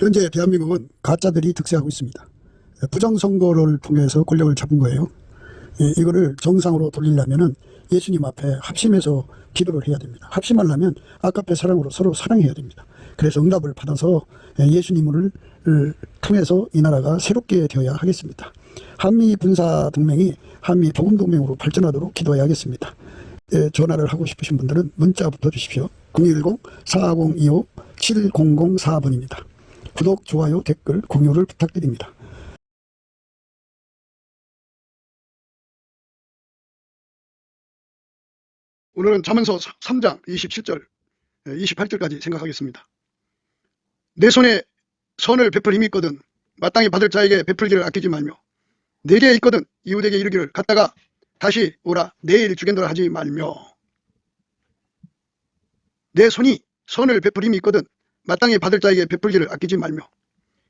현재 대한민국은 가짜들이 득세하고 있습니다. 부정선거를 통해서 권력을 잡은 거예요. 이거를 정상으로 돌리려면 예수님 앞에 합심해서 기도를 해야 됩니다. 합심하려면 아까페 사랑으로 서로 사랑해야 됩니다. 그래서 응답을 받아서 예수님을 통해서 이 나라가 새롭게 되어야 하겠습니다. 한미 군사 동맹이 한미 복음 동맹으로 발전하도록 기도해야겠습니다. 전화를 하고 싶으신 분들은 문자부터 주십시오. 010-4025-7004번입니다. 구독, 좋아요, 댓글, 공유를 부탁드립니다. 오늘은 잠언서 3장 27절, 28절까지 생각하겠습니다. 내 손에 선을 베풀 힘이 있거든 마땅히 받을 자에게 베풀기를 아끼지 말며 내게 있거든 이웃에게 이르기를 갔다가 다시 오라 내일 주겠노라 하지 말며. 내 손이 선을 베풀 힘이 있거든 마땅히 받을 자에게 베풀기를 아끼지 말며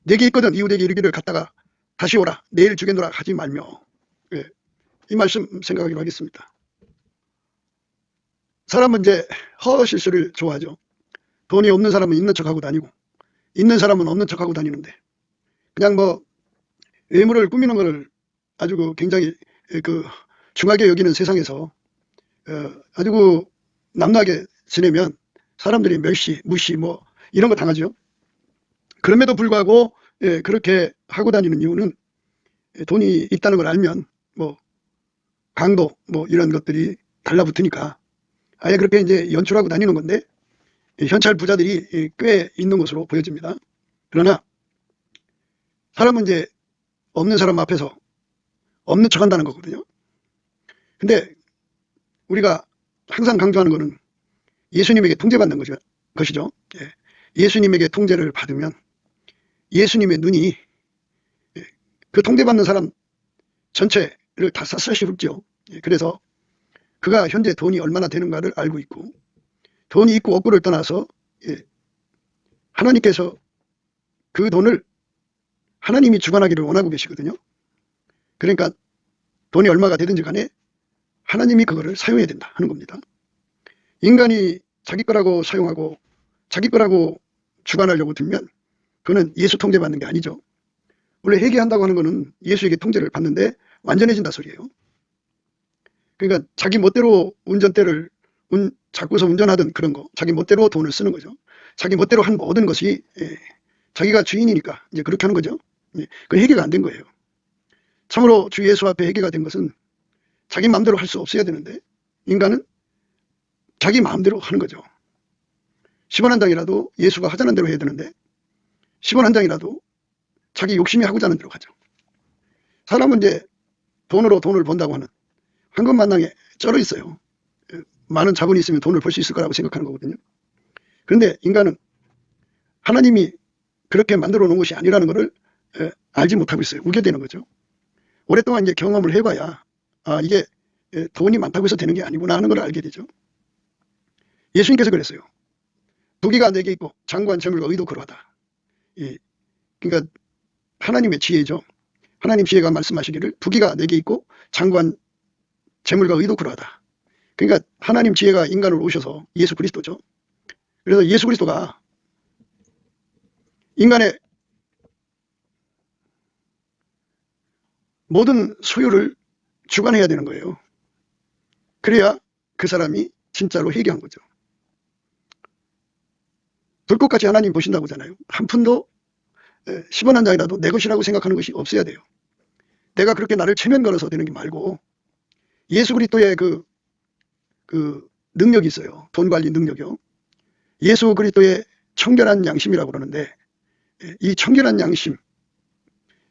내게 있거든 이웃에게 이르기를 갔다가 다시 오라 내일 주겠노라 하지 말며. 이 말씀 생각하기로 하겠습니다. 사람은 이제 허실수를 좋아하죠. 돈이 없는 사람은 있는 척하고 다니고 있는 사람은 없는 척하고 다니는데 그냥 뭐 외모를 꾸미는 것을 아주 굉장히 중하게 여기는 세상에서 아주 남나게 지내면 사람들이 멸시, 무시 뭐 이런 거 당하죠. 그럼에도 불구하고 그렇게 하고 다니는 이유는 돈이 있다는 걸 알면 뭐 강도 뭐 이런 것들이 달라붙으니까 아예 그렇게 이제 연출하고 다니는 건데 현찰 부자들이 꽤 있는 것으로 보여집니다. 그러나 사람은 이제 없는 사람 앞에서 없는 척 한다는 거거든요. 근데 우리가 항상 강조하는 거는 예수님에게 통제받는 것이죠. 예수님에게 통제를 받으면 예수님의 눈이 그 통제받는 사람 전체를 다 샅샅이 훑죠. 그래서 그가 현재 돈이 얼마나 되는가를 알고 있고 돈이 있고 없고를 떠나서 하나님께서 그 돈을 하나님이 주관하기를 원하고 계시거든요. 그러니까 돈이 얼마가 되든지 간에 하나님이 그거를 사용해야 된다 하는 겁니다. 인간이 자기 거라고 사용하고 자기 거라고 주관하려고 들면 그거는 예수 통제받는 게 아니죠. 원래 회개한다고 하는 거는 예수에게 통제를 받는데 완전해진다 소리예요. 그러니까 자기 멋대로 운전대를 잡고서 운전하던 그런 거, 자기 멋대로 돈을 쓰는 거죠. 자기 멋대로 한 모든 것이 자기가 주인이니까 이제 그렇게 하는 거죠. 그 회개가 안 된 거예요. 참으로 주 예수 앞에 회개가 된 것은 자기 마음대로 할 수 없어야 되는데 인간은 자기 마음대로 하는 거죠. 10원 한 장이라도 예수가 하자는 대로 해야 되는데 10원 한 장이라도 자기 욕심이 하고자 하는 대로 가죠. 사람은 이제 돈으로 돈을 번다고 하는 황금만낭에 쩔어 있어요. 많은 자본이 있으면 돈을 벌 수 있을 거라고 생각하는 거거든요. 그런데 인간은 하나님이 그렇게 만들어 놓은 것이 아니라는 것을 알지 못하고 있어요. 우겨대는 거죠. 오랫동안 이제 경험을 해봐야 이게 돈이 많다고 해서 되는 게 아니구나 하는 걸 알게 되죠. 예수님께서 그랬어요. 부귀가 내게 있고 장관 재물과 의도 그러하다. 그러니까 하나님의 지혜죠. 하나님 지혜가 말씀하시기를 부귀가 내게 있고 장관 재물과 의도 그러하다. 그러니까 하나님 지혜가 인간으로 오셔서 예수 그리스도죠. 그래서 예수 그리스도가 인간의 모든 소유를 주관해야 되는 거예요. 그래야 그 사람이 진짜로 회개한 거죠. 불꽃같이 하나님 보신다고 하잖아요. 한 푼도 10원 한 장이라도 내 것이라고 생각하는 것이 없어야 돼요. 내가 그렇게 나를 체면 걸어서 되는 게 말고 예수 그리스도의 그 능력이 있어요. 돈 관리 능력이요. 예수 그리스도의 청결한 양심이라고 그러는데 이 청결한 양심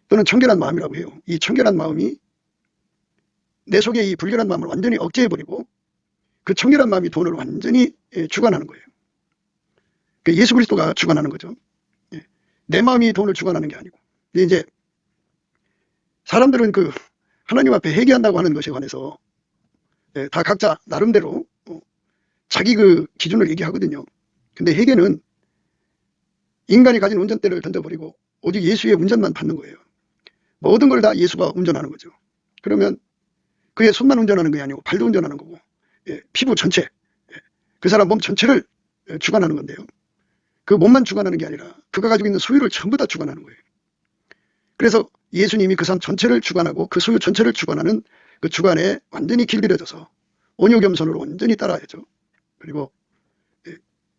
또는 청결한 마음이라고 해요. 이 청결한 마음이 내 속에 이 불결한 마음을 완전히 억제해버리고 그 청결한 마음이 돈을 완전히 주관하는 거예요. 예수 그리스도가 주관하는 거죠. 내 마음이 돈을 주관하는 게 아니고. 근데 이제 사람들은 하나님 앞에 회개한다고 하는 것에 관해서 다 각자 나름대로 자기 기준을 얘기하거든요. 근데 회개는 인간이 가진 운전대를 던져버리고 오직 예수의 운전만 받는 거예요. 모든 걸 다 예수가 운전하는 거죠. 그러면 그의 손만 운전하는 게 아니고 발도 운전하는 거고 피부 전체 그 사람 몸 전체를 주관하는 건데요. 그 몸만 주관하는 게 아니라 그가 가지고 있는 소유를 전부 다 주관하는 거예요. 그래서 예수님이 그 삶 전체를 주관하고 그 소유 전체를 주관하는 그 주관에 완전히 길들여져서 온유겸손으로 온전히 따라야죠. 그리고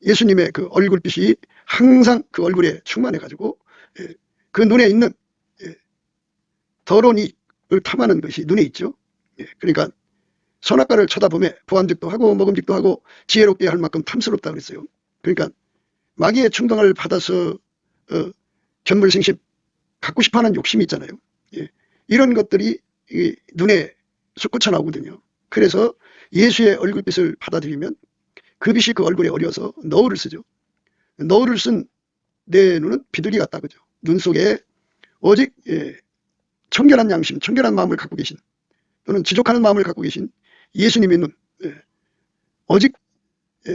예수님의 그 얼굴빛이 항상 그 얼굴에 충만해가지고 그 눈에 있는 더러운 이를 탐하는 것이 눈에 있죠. 그러니까 선악과를 쳐다보며 보암직도 하고 먹음직도 하고 지혜롭게 할 만큼 탐스럽다 그랬어요. 그러니까 마귀의 충동을 받아서 견물생심 갖고 싶어하는 욕심이 있잖아요. 이런 것들이 눈에 솟구쳐 나오거든요. 그래서 예수의 얼굴빛을 받아들이면 그 빛이 그 얼굴에 어려서 너울을 쓰죠. 너울을 쓴 내 눈은 비둘기 같다 그죠. 눈 속에 오직 청결한 양심, 청결한 마음을 갖고 계신 또는 지족하는 마음을 갖고 계신 예수님의 눈, 오직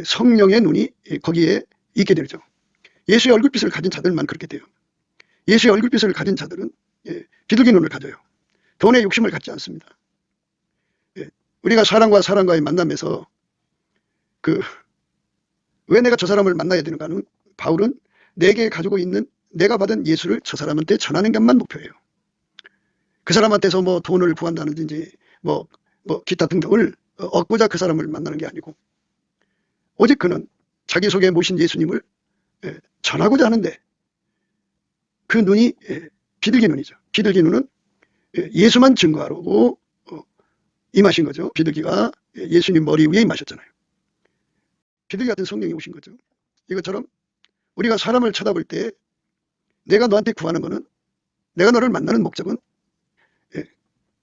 성령의 눈이 거기에 있게 되죠. 예수의 얼굴빛을 가진 자들만 그렇게 돼요. 예수의 얼굴빛을 가진 자들은 비둘기 눈을 가져요. 돈의 욕심을 갖지 않습니다. 우리가 사람과 사람과의 만남에서 왜 내가 저 사람을 만나야 되는가 하는 바울은 내게 가지고 있는 내가 받은 예수를 저 사람한테 전하는 것만 목표예요. 그 사람한테서 뭐 돈을 구한다든지 뭐 기타 등등을 얻고자 그 사람을 만나는 게 아니고 오직 그는 자기 속에 모신 예수님을 전하고자 하는데 그 눈이 비둘기 눈이죠. 비둘기 눈은 예수만 증거하려고 임하신 거죠. 비둘기가 예수님 머리 위에 임하셨잖아요. 비둘기 같은 성령이 오신 거죠. 이것처럼 우리가 사람을 쳐다볼 때 내가 너한테 구하는 거는 내가 너를 만나는 목적은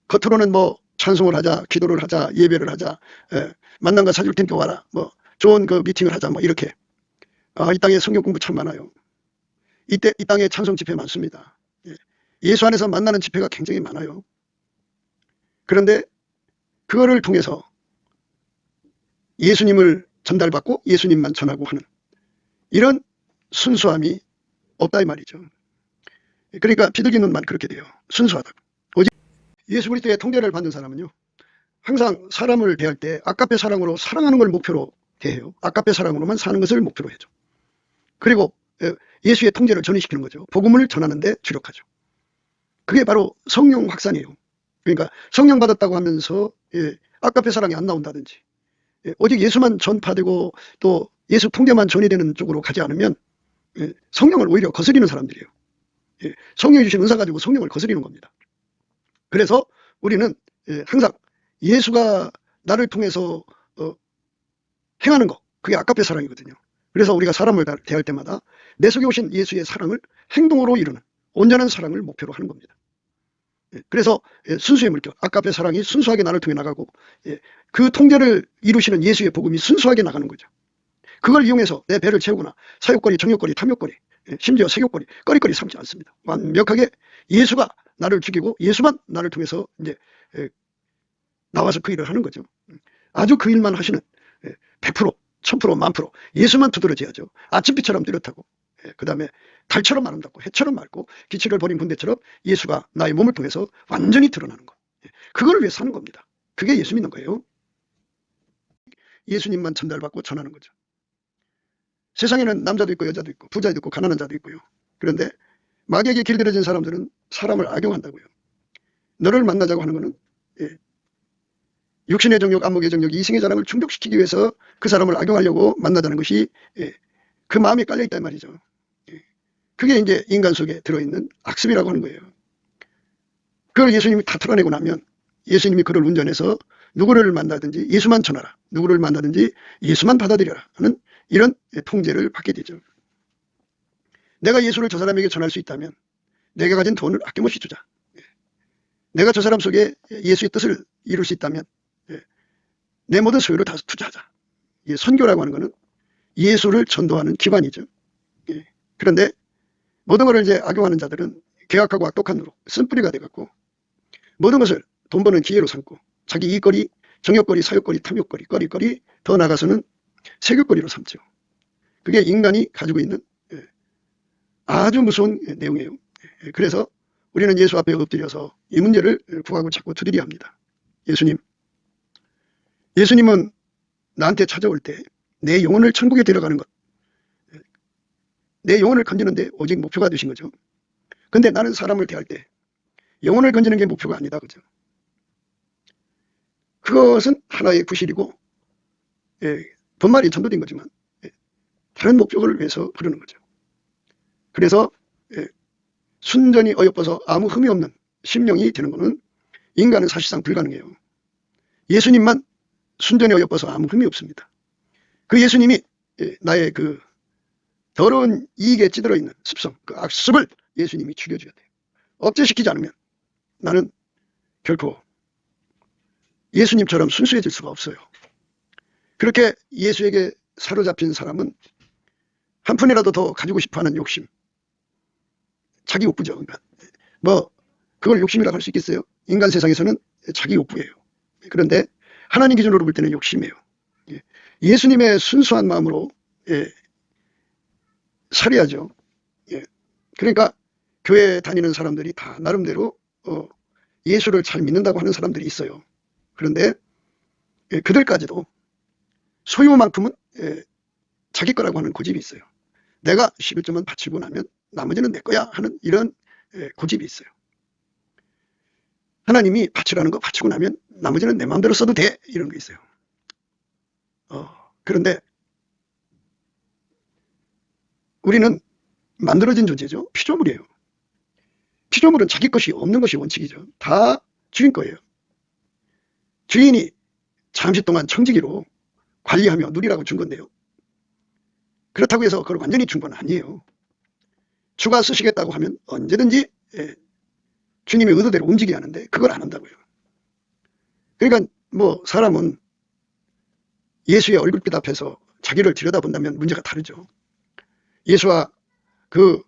겉으로는 뭐 찬송을 하자, 기도를 하자, 예배를 하자, 만난 거 사줄 테니까 와라, 뭐 좋은 그 미팅을 하자, 뭐 이렇게. 이 땅에 성경 공부 참 많아요. 이 땅에 찬송 집회 많습니다. 예수 안에서 만나는 집회가 굉장히 많아요. 그런데 그거를 통해서 예수님을 전달받고 예수님만 전하고 하는 이런 순수함이 없다 이 말이죠. 그러니까 비둘기 눈만 그렇게 돼요. 순수하다고. 오직 예수 그리스도의 통제를 받는 사람은요, 항상 사람을 대할 때 아까페 사랑으로 사랑하는 걸 목표로 대해요. 아까페 사랑으로만 사는 것을 목표로 해죠. 그리고 예수의 통제를 전이시키는 거죠. 복음을 전하는데 주력하죠. 그게 바로 성령 확산이에요. 그러니까 성령 받았다고 하면서 아까페 사랑이 안 나온다든지 오직 예수만 전파되고 또 예수 통제만 전이 되는 쪽으로 가지 않으면 성령을 오히려 거스리는 사람들이에요. 성령이 주신 은사 가지고 성령을 거스리는 겁니다. 그래서 우리는 항상 예수가 나를 통해서 행하는 거, 그게 아까페 사랑이거든요. 그래서 우리가 사람을 대할 때마다 내 속에 오신 예수의 사랑을 행동으로 이루는 온전한 사랑을 목표로 하는 겁니다. 그래서 순수의 물결, 아까페 사랑이 순수하게 나를 통해 나가고 그 통제를 이루시는 예수의 복음이 순수하게 나가는 거죠. 그걸 이용해서 내 배를 채우거나 사욕거리, 정욕거리, 탐욕거리, 심지어 색욕거리, 꺼리꺼리 삼지 않습니다. 완벽하게 예수가 나를 죽이고 예수만 나를 통해서 이제 나와서 그 일을 하는 거죠. 아주 그 일만 하시는 100%, 1000%, 10,000% 예수만 두드러져야죠. 아침빛처럼 뚜렷하고 그 다음에 달처럼 아름답고 해처럼 맑고 기치를 버린 군대처럼 예수가 나의 몸을 통해서 완전히 드러나는 것. 그걸 위해 사는 겁니다. 그게 예수 믿는 거예요. 예수님만 전달받고 전하는 거죠. 세상에는 남자도 있고 여자도 있고 부자도 있고 가난한 자도 있고요. 그런데 마귀에게 길들여진 사람들은 사람을 악용한다고요. 너를 만나자고 하는 것은 육신의 정욕, 안목의 정욕, 이승의 자랑을 충족시키기 위해서 그 사람을 악용하려고 만나자는 것이 그 마음에 깔려있단 말이죠. 그게 이제 인간 속에 들어있는 악습이라고 하는 거예요. 그걸 예수님이 다 털어내고 나면 예수님이 그를 운전해서 누구를 만나든지 예수만 전하라, 누구를 만나든지 예수만 받아들여라 하는 이런 통제를 받게 되죠. 내가 예수를 저 사람에게 전할 수 있다면 내가 가진 돈을 아낌없이 주자. 내가 저 사람 속에 예수의 뜻을 이룰 수 있다면 내 모든 소유를 다 투자하자. 선교라고 하는 것은 예수를 전도하는 기관이죠. 그런데 모든 것을 이제 악용하는 자들은 계약하고 악독한 노로 쓴뿌리가 돼갖고 모든 것을 돈 버는 기회로 삼고 자기 이익거리, 정욕거리, 사욕거리, 탐욕거리, 거리거리 더 나가서는 세욕거리로 삼죠. 그게 인간이 가지고 있는 아주 무서운 내용이에요. 그래서 우리는 예수 앞에 엎드려서 이 문제를 구하고 자꾸 두드려야 합니다. 예수님은 나한테 찾아올 때 내 영혼을 천국에 데려가는 것, 내 영혼을 건지는데 오직 목표가 되신 거죠. 근데 나는 사람을 대할 때 영혼을 건지는 게 목표가 아니다. 그죠? 그것은 하나의 구실이고, 본말이 전도된 거지만, 다른 목적을 위해서 부르는 거죠. 그래서, 순전히 어여뻐서 아무 흠이 없는 심령이 되는 것은 인간은 사실상 불가능해요. 예수님만 순전히 어여뻐서 아무 흠이 없습니다. 그 예수님이 나의 그 더러운 이익에 찌들어 있는 습성, 그 악습을 예수님이 죽여줘야 돼요. 억제시키지 않으면 나는 결코 예수님처럼 순수해질 수가 없어요. 그렇게 예수에게 사로잡힌 사람은 한 푼이라도 더 가지고 싶어하는 욕심, 자기 욕구죠. 그러니까 뭐 그걸 욕심이라고 할 수 있겠어요? 인간 세상에서는 자기 욕구예요. 그런데 하나님 기준으로 볼 때는 욕심이에요. 예수님의 순수한 마음으로 살아야죠. 그러니까 교회 다니는 사람들이 다 나름대로 예수를 잘 믿는다고 하는 사람들이 있어요. 그런데 그들까지도 소유만큼은 자기 거라고 하는 고집이 있어요. 내가 11점은 바치고 나면 나머지는 내 거야 하는 이런 고집이 있어요. 하나님이 바치라는 거 바치고 나면 나머지는 내 마음대로 써도 돼 이런 거 있어요. 그런데 우리는 만들어진 존재죠. 피조물이에요. 피조물은 자기 것이 없는 것이 원칙이죠. 다 주인 거예요. 주인이 잠시 동안 청지기로 관리하며 누리라고 준 건데요. 그렇다고 해서 그걸 완전히 준 건 아니에요. 주가 쓰시겠다고 하면 언제든지 주님의 의도대로 움직여야 하는데 그걸 안 한다고요. 그러니까 뭐 사람은 예수의 얼굴빛 앞에서 자기를 들여다본다면 문제가 다르죠. 예수와 그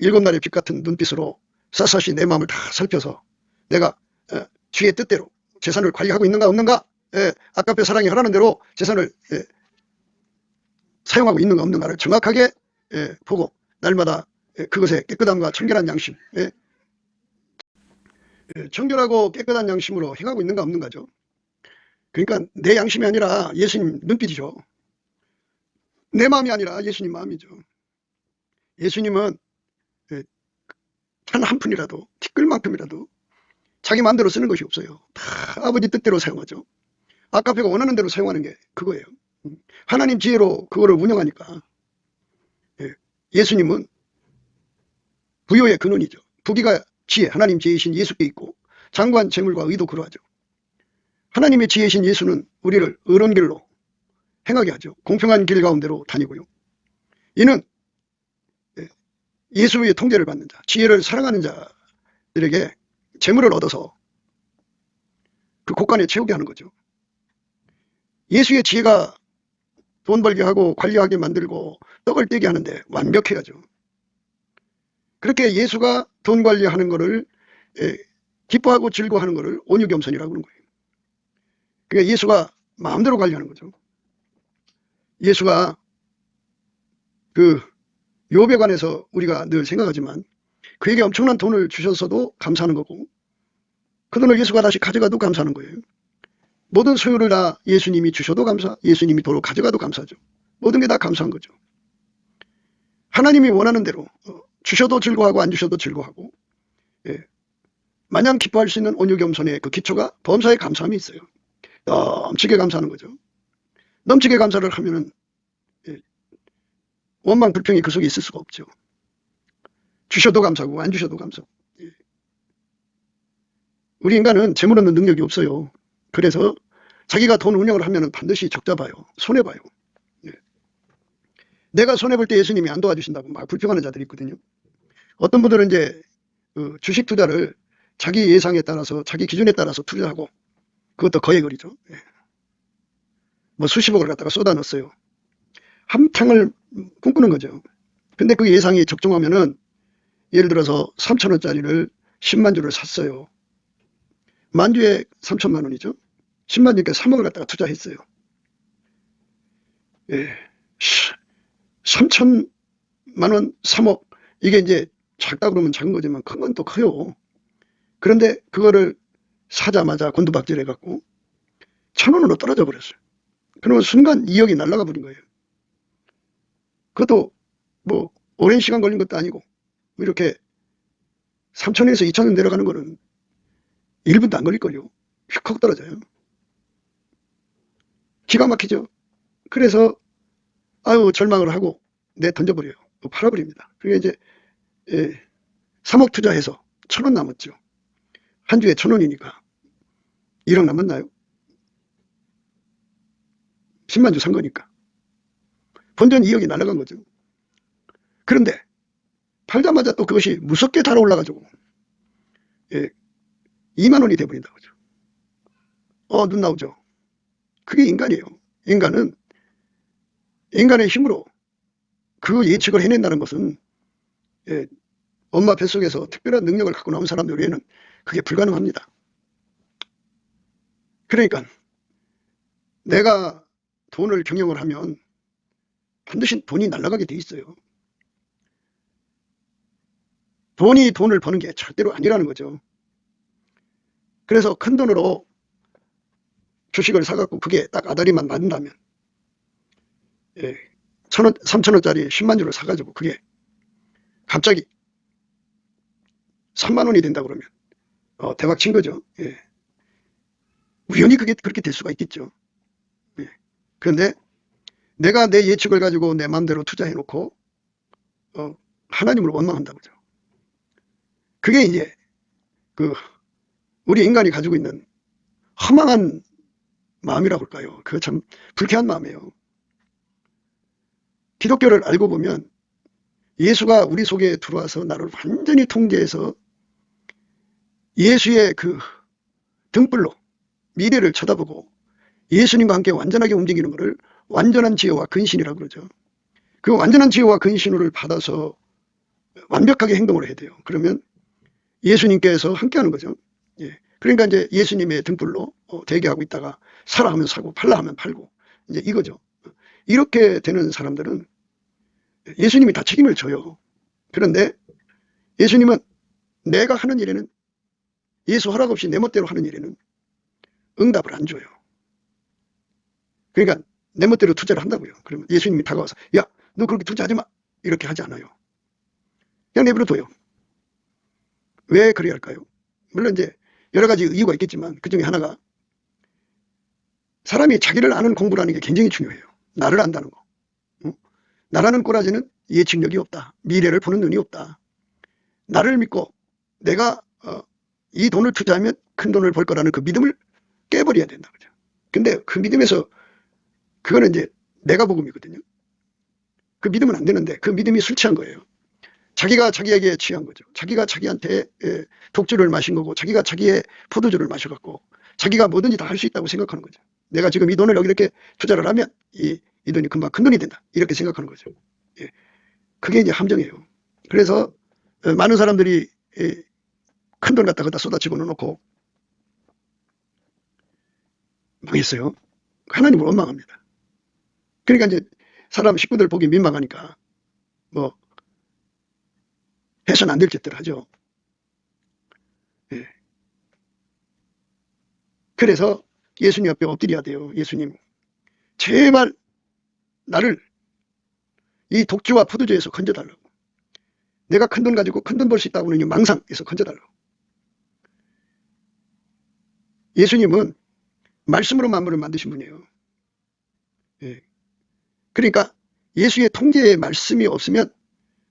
7날의 빛 같은 눈빛으로 샅샅이 내 마음을 다 살펴서 내가 주의 뜻대로 재산을 관리하고 있는가 없는가, 아까의 사랑이 하라는 대로 재산을 사용하고 있는가 없는가를 정확하게 보고 날마다 그것에 깨끗함과 청결한 양심, 청결하고 깨끗한 양심으로 행하고 있는가 없는가죠. 그러니까 내 양심이 아니라 예수님 눈빛이죠. 내 마음이 아니라 예수님 마음이죠. 예수님은 단 한 푼이라도 티끌만큼이라도 자기 마음대로 쓰는 것이 없어요. 다 아버지 뜻대로 사용하죠. 아까페가 원하는 대로 사용하는 게 그거예요. 하나님 지혜로 그거를 운영하니까 예수님은 부요의 근원이죠. 부귀가 지혜, 하나님 지혜이신 예수께 있고 장관 재물과 의도 그러하죠. 하나님의 지혜이신 예수는 우리를 의로운 길로 행하게 하죠. 공평한 길 가운데로 다니고요. 이는 예수의 통제를 받는 자, 지혜를 사랑하는 자들에게 재물을 얻어서 그 곳간에 채우게 하는 거죠. 예수의 지혜가 돈 벌게 하고 관리하게 만들고 떡을 떼게 하는데 완벽해야죠. 그렇게 예수가 돈 관리하는 것을 기뻐하고 즐거워하는 것을 온유겸손이라고 하는 거예요. 그러니까 예수가 마음대로 관리하는 거죠. 예수가 그 욥에 관해서 우리가 늘 생각하지만 그에게 엄청난 돈을 주셨어도 감사하는 거고 그 돈을 예수가 다시 가져가도 감사하는 거예요. 모든 소유를 다 예수님이 주셔도 감사, 예수님이 도로 가져가도 감사죠. 모든 게 다 감사한 거죠. 하나님이 원하는 대로 주셔도 즐거워하고 안 주셔도 즐거워하고 마냥 기뻐할 수 있는 온유겸손의 그 기초가 범사에 감사함이 있어요. 넘치게 감사하는 거죠. 넘치게 감사를 하면은 원망 불평이 그 속에 있을 수가 없죠. 주셔도 감사하고 안 주셔도 감사하고. 우리 인간은 재물 얻는 능력이 없어요. 그래서 자기가 돈 운영을 하면 반드시 적자 봐요. 손해봐요. 내가 손해볼 때 예수님이 안 도와주신다고 막 불평하는 자들이 있거든요. 어떤 분들은 이제 주식 투자를 자기 예상에 따라서 자기 기준에 따라서 투자하고 그것도 거액거리죠. 뭐 수십억을 갖다가 쏟아 넣었어요. 한탕을 꿈꾸는 거죠. 근데 그 예상이 적중하면은 예를 들어서 3,000원짜리를 10만 주를 샀어요. 만 주에 3천만 원이죠. 10만 주니까 3억을 갖다가 투자했어요. 3천만 원, 3억. 이게 이제 작다 그러면 작은 거지만 큰 건 또 커요. 그런데 그거를 사자마자 곤두박질 해갖고 1,000원으로 떨어져 버렸어요. 그러면 순간 2억이 날아가 버린 거예요. 그것도 뭐 오랜 시간 걸린 것도 아니고 이렇게 3천에서 2천원 내려가는 거는 1분도 안 걸릴걸요. 휙 떨어져요. 기가 막히죠. 그래서 아유 절망을 하고 내 던져버려요. 팔아버립니다. 그게 이제 3억 투자해서 1,000원 남았죠. 한 주에 1,000원이니까 1억 남았나요? 10만 주 산 거니까 본전 2억이 날아간 거죠. 그런데 팔자마자 또 그것이 무섭게 달아올라가지고 2만 원이 돼버린다고 하죠. 눈 나오죠. 그게 인간이에요. 인간은 인간의 힘으로 그 예측을 해낸다는 것은 엄마 뱃속에서 특별한 능력을 갖고 나온 사람들 외에는 그게 불가능합니다. 그러니까 내가 돈을 경영을 하면 반드시 돈이 날아가게 돼 있어요. 돈이 돈을 버는 게 절대로 아니라는 거죠. 그래서 큰 돈으로 주식을 사갖고 그게 딱 아다리만 맞는다면 1,000원, 3,000원짜리 10만 주를 사가지고 그게 갑자기 3만 원이 된다 그러면 대박 친 거죠. 우연히 그게 그렇게 될 수가 있겠죠. 그런데 내가 내 예측을 가지고 내 마음대로 투자해 놓고 하나님을 원망한다고죠. 그게 이제 우리 인간이 가지고 있는 허망한 마음이라고 할까요? 그거 참 불쾌한 마음이에요. 기독교를 알고 보면 예수가 우리 속에 들어와서 나를 완전히 통제해서 예수의 그 등불로 미래를 쳐다보고 예수님과 함께 완전하게 움직이는 것을 완전한 지혜와 근신이라고 그러죠. 그 완전한 지혜와 근신을 받아서 완벽하게 행동을 해야 돼요. 그러면 예수님께서 함께 하는 거죠. 그러니까 이제 예수님의 등불로 대기하고 있다가 사라 하면 사고 팔라 하면 팔고 이제 이거죠. 이렇게 되는 사람들은 예수님이 다 책임을 져요. 그런데 예수님은 내가 하는 일에는 예수 허락 없이 내 멋대로 하는 일에는 응답을 안 줘요. 그러니까 내 멋대로 투자를 한다고요. 그러면 예수님이 다가와서 야, 너 그렇게 투자하지 마. 이렇게 하지 않아요. 그냥 내버려둬요. 왜 그래야 할까요? 물론 이제 여러 가지 이유가 있겠지만 그 중에 하나가 사람이 자기를 아는 공부라는 게 굉장히 중요해요. 나를 안다는 거. 나라는 꼬라지는 예측력이 없다. 미래를 보는 눈이 없다. 나를 믿고 내가 이 돈을 투자하면 큰 돈을 벌 거라는 그 믿음을 깨버려야 된다. 그죠? 근데 그 믿음에서 그거는 이제 내가 복음이거든요. 그 믿으면 안 되는데 그 믿음이 술 취한 거예요. 자기가 자기에게 취한 거죠. 자기가 자기한테 독주를 마신 거고 자기가 자기의 포도주를 마셔갖고 자기가 뭐든지 다 할 수 있다고 생각하는 거죠. 내가 지금 이 돈을 여기 이렇게 투자를 하면 이 돈이 금방 큰 돈이 된다. 이렇게 생각하는 거죠. 그게 이제 함정이에요. 그래서 많은 사람들이 큰 돈 갖다 거기다 쏟아치고 놓고 망했어요. 하나님을 원망합니다. 그러니까 이제 사람 식구들 보기 민망하니까 뭐 해서는 안 될 짓들 하죠. 그래서 예수님 앞에 엎드려야 돼요. 예수님, 제발 나를 이 독주와 포도주에서 건져달라고. 내가 큰 돈 가지고 큰 돈 벌 수 있다고 하는 망상에서 건져달라고. 예수님은 말씀으로 만물을 만드신 분이에요. 그러니까 예수의 통제의 말씀이 없으면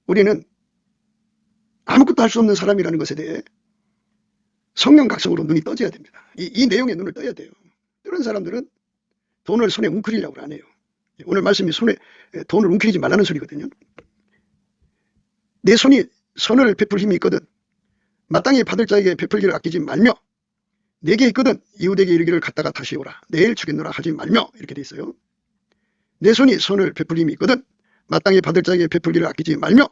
우리는 아무것도 할 수 없는 사람이라는 것에 대해 성령 각성으로 눈이 떠져야 됩니다. 이 내용에 눈을 떠야 돼요. 이런 사람들은 돈을 손에 웅크리려고 안 해요. 오늘 말씀이 돈을 웅크리지 말라는 소리거든요. 내 손이 선을 베풀 힘이 있거든 마땅히 받을 자에게 베풀기를 아끼지 말며 내게 있거든 이웃에게 이르기를 갖다가 다시 오라 내일 주겠노라 하지 말며 이렇게 돼 있어요. 내 손이 선을 베풀 힘이 있거든 마땅히 받을 자에게 베풀기를 아끼지 말며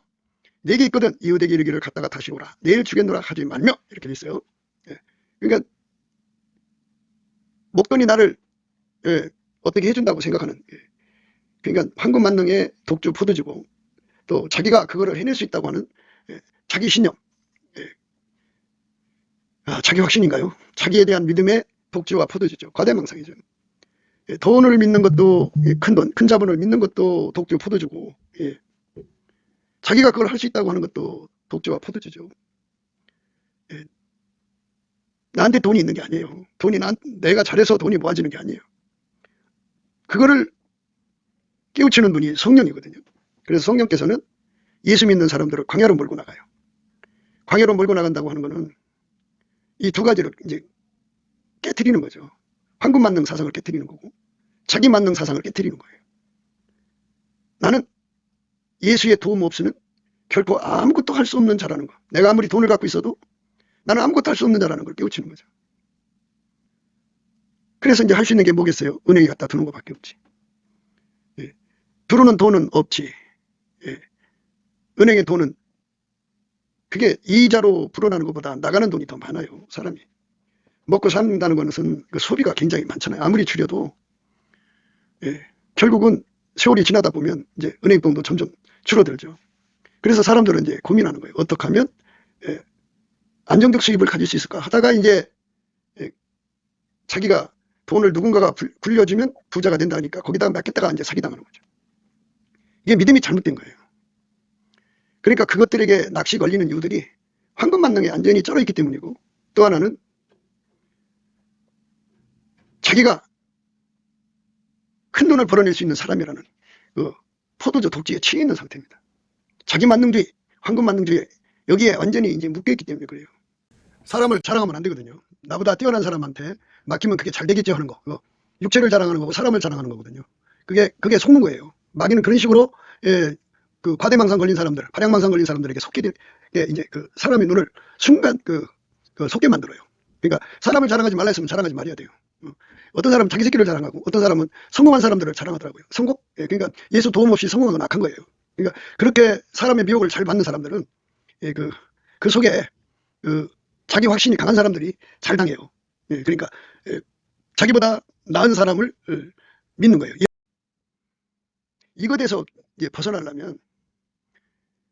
내게 있거든 이웃에게 이르기를 갖다가 다시 오라 내일 주겠노라 하지 말며 이렇게 돼 있어요. 그러니까 목돈이 나를 어떻게 해준다고 생각하는 그러니까 황금만능의 독주 포도주고 또 자기가 그거를 해낼 수 있다고 하는 자기 신념 자기 확신인가요? 자기에 대한 믿음의 독주와 포도주죠. 과대망상이죠. 돈을 믿는 것도 큰 자본을 믿는 것도 독주 포도주고 자기가 그걸 할 수 있다고 하는 것도 독주와 포도주죠. 예. 나한테 돈이 있는 게 아니에요. 내가 잘해서 돈이 모아지는 게 아니에요. 그거를 깨우치는 분이 성령이거든요. 그래서 성령께서는 예수 믿는 사람들을 광야로 몰고 나가요. 광야로 몰고 나간다고 하는 거는 이 두 가지를 이제 깨트리는 거죠. 황금 만능 사상을 깨트리는 거고, 자기 만능 사상을 깨트리는 거예요. 나는 예수의 도움 없이는 결코 아무것도 할 수 없는 자라는 거. 내가 아무리 돈을 갖고 있어도 나는 아무것도 할 수 없는 자라는 걸 깨우치는 거죠. 그래서 이제 할 수 있는 게 뭐겠어요? 은행에 갖다 두는 것밖에 없지. 예. 들어오는 돈은 없지. 예. 은행의 돈은 그게 이자로 불어나는 것보다 나가는 돈이 더 많아요. 사람이. 먹고 산다는 것은 그 소비가 굉장히 많잖아요. 아무리 줄여도 예. 결국은 세월이 지나다 보면 이제 은행 돈도 점점 줄어들죠. 그래서 사람들은 이제 고민하는 거예요. 어떻게 하면 예. 안정적 수입을 가질 수 있을까 하다가 이제 예. 자기가 돈을 누군가가 굴려주면 부자가 된다니까 거기다가 맡겼다가 이제 사기당하는 거죠. 이게 믿음이 잘못된 거예요. 그러니까 그것들에게 낚시 걸리는 이유들이 황금 만능에 안전히 쩔어 있기 때문이고, 또 하나는 자기가 큰 돈을 벌어낼 수 있는 사람이라는 그 포도주 독주에 취해 있는 상태입니다. 자기 만능주의, 황금 만능주의, 여기에 완전히 이제 묶여있기 때문에 그래요. 사람을 자랑하면 안 되거든요. 나보다 뛰어난 사람한테 맡기면 그게 잘 되겠지 하는 거. 육체를 자랑하는 거고 사람을 자랑하는 거거든요. 그게 속는 거예요. 마귀는 그런 식으로 예, 그 과대망상 걸린 사람들, 발양망상 걸린 사람들에게 속게 이제 그 사람의 눈을 순간 속게 만들어요. 그러니까 사람을 자랑하지 말라 했으면 자랑하지 말아야 돼요. 어떤 사람은 자기 새끼를 자랑하고 어떤 사람은 성공한 사람들을 자랑하더라고요. 성공? 예, 그러니까 예수 도움 없이 성공한 건 악한 거예요. 그러니까 그렇게 사람의 미혹을 잘 받는 사람들은 예, 그 속에 자기 확신이 강한 사람들이 잘 당해요. 예, 그러니까 예, 자기보다 나은 사람을 믿는 거예요. 이것에서 이제 벗어나려면